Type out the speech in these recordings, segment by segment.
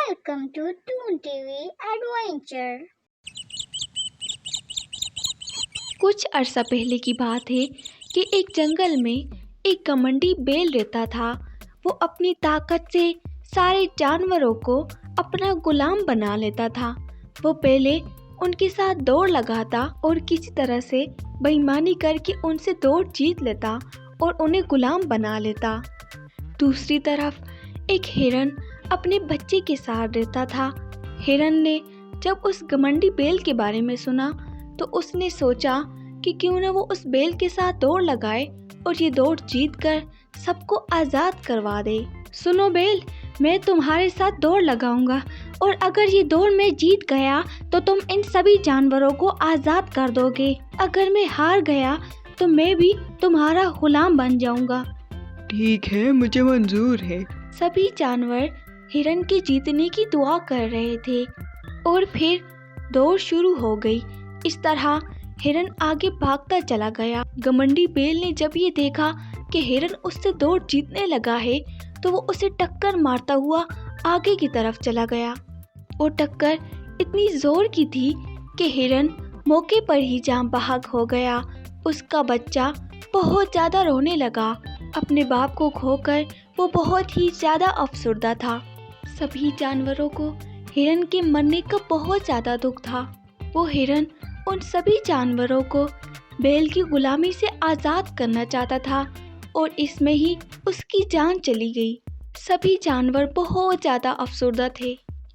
Welcome to Toon TV Adventure। कुछ अरसा पहले की बात है कि एक जंगल में एक घमंडी बैल रहता था। वो अपनी ताकत से सारे जानवरों को अपना गुलाम बना लेता था। वो पहले उनके साथ दौड़ लगाता और किसी तरह से बेईमानी करके उनसे दौड़ जीत लेता और उन्हें गुलाम बना लेता। दूसरी तरफ एक हिरन अपने बच्चे के साथ रहता था। हिरन ने जब उस घमंडी बैल के बारे में सुना तो उसने सोचा कि क्यों न वो उस बैल के साथ दौड़ लगाए और ये दौड़ जीत कर सबको आज़ाद करवा दे। सुनो बैल, मैं तुम्हारे साथ दौड़ लगाऊंगा और अगर ये दौड़ में जीत गया तो तुम इन सभी जानवरों को आज़ाद कर दोगे। अगर मैं हार गया तो मैं भी तुम्हारा गुलाम बन जाऊंगा। ठीक है, मुझे मंजूर है। सभी जानवर हिरन के जीतने की दुआ कर रहे थे और फिर दौड़ शुरू हो गई। इस तरह हिरन आगे भागता चला गया। घमंडी बैल ने जब ये देखा कि हिरन उससे दौड़ जीतने लगा है तो वो उसे टक्कर मारता हुआ आगे की तरफ चला गया और टक्कर इतनी जोर की थी कि हिरन मौके पर ही जान बहक हो गया। उसका बच्चा बहुत ज़्यादा रोने लगा। अपने बाप को खोकर वो बहुत ही ज़्यादा अफसुर्दा था। सभी जानवरों को हिरन के मरने का बहुत ज़्यादा दुख था। वो हिरन उन सभी जानवरों को बैल की गुलामी से आज़ाद करना चाहता था और इसमें ही उसकी जान चली गई। सभी जानवर बहुत ज़्यादा अफसुर्दा थे।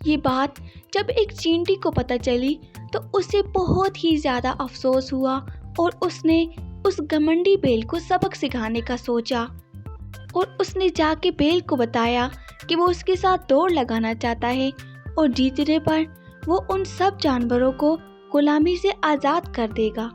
ये बात जब एक चींटी को पता चली तो उसे बहुत ही ज़्यादा अफसोस हुआ और उसने उस घमंडी बैल को सबक सिखाने का सोचा और उसने जाके बैल को बताया कि वो उसके साथ दौड़ लगाना चाहता है और जीतने पर वो उन सब जानवरों को गुलामी से आज़ाद कर देगा।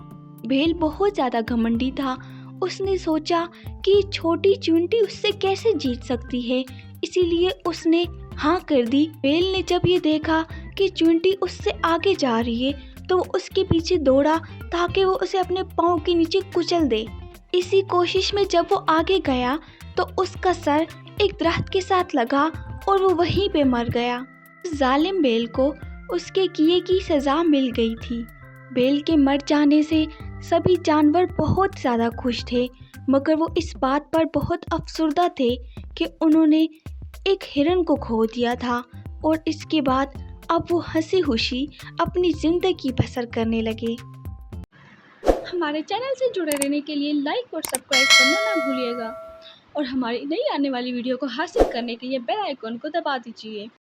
बैल बहुत ज़्यादा घमंडी था। उसने सोचा कि छोटी चींटी उससे कैसे जीत सकती है, इसीलिए उसने हाँ कर दी। बैल ने जब ये देखा कि चींटी उससे आगे जा रही है तो वो उसके पीछे दौड़ा ताकि वो उसे अपने पाँव के नीचे कुचल दे। इसी कोशिश में जब वो आगे गया तो उसका सर एक दरख्त के साथ लगा और वो वहीं पे मर गया। जालिम बैल को उसके किए की सज़ा मिल गई थी। बैल के मर जाने से सभी जानवर बहुत ज़्यादा खुश थे, मगर वो इस बात पर बहुत अफसुर्दा थे कि उन्होंने एक हिरन को खो दिया था और इसके बाद अब वो हंसी खुशी अपनी ज़िंदगी बसर करने लगे। हमारे चैनल से जुड़े रहने के लिए लाइक और सब्सक्राइब करना ना भूलिएगा और हमारी नई आने वाली वीडियो को हासिल करने के लिए बेल आइकन को दबा दीजिए।